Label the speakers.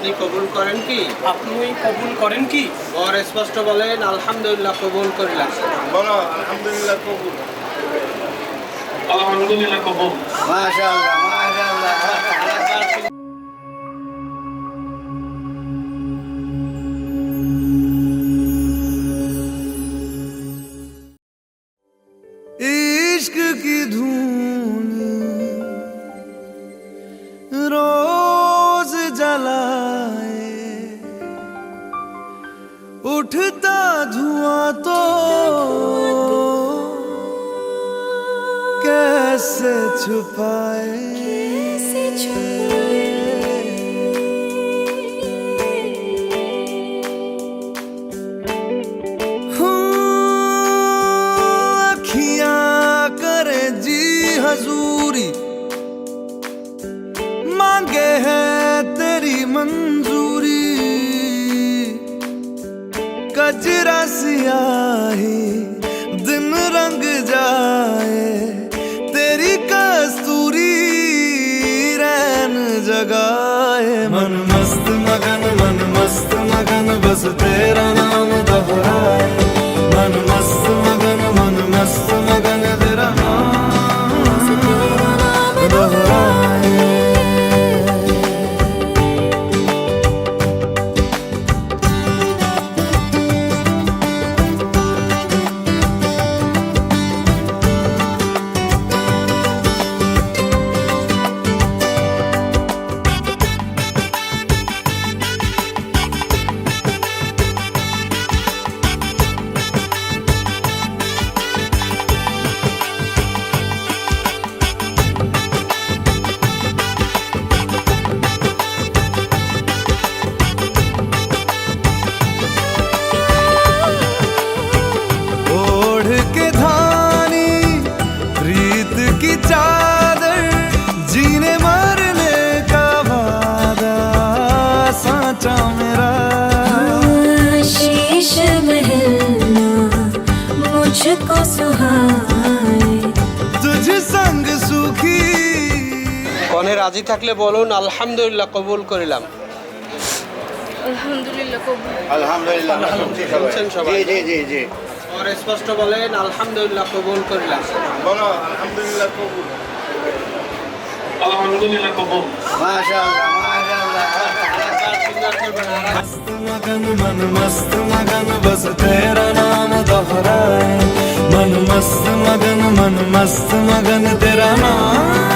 Speaker 1: আপনি কবুল করেন কি?
Speaker 2: আপনি কবুল করেন কি?
Speaker 1: বর স্পষ্ট বলেন আলহামদুলিল্লাহ কবুল করিলাম।
Speaker 3: বলো আলহামদুলিল্লাহ কবুল।
Speaker 2: আলহামদুলিল্লাহ কবুল।
Speaker 3: মাশাআল্লাহ মাশাআল্লাহ।
Speaker 4: इश्क की धून रोज जलाए, उठता धुआं तो कैसे छुपाए। हजूरी मांगे है तेरी मंजूरी, कजरा सियाही दिन रंग जाए, तेरी कस्तूरी रैन जगाए। मन मस्त मगन बस तेरा नाम दोहराए। मन मस्त मगन तेरा नाम चादर जीने मरने का वादा साचा मेरा।
Speaker 5: शीश महलना मुझको सुहाए,
Speaker 4: तुझ संग सुखी।
Speaker 1: কনে রাজি থাকলে বলুন আলহামদুলিল্লাহ কবুল করিলাম।
Speaker 6: আলহামদুলিল্লাহ কবুল।
Speaker 3: আলহামদুলিল্লাহ
Speaker 1: শুনছেন সবাই?
Speaker 3: জি জি জি।
Speaker 1: বর স্পষ্ট বলেন আলহামদুলিল্লাহ কবুল করিলাম।
Speaker 3: বলো আলহামদুলিল্লাহ কবুল।
Speaker 2: আলহামদুলিল্লাহ কবুল।
Speaker 3: মাশাআল্লাহ মাশাআল্লাহ।
Speaker 4: मस्त मगन बस तेरा नाम दोहराए। मन मस्त मगन तेरा नाम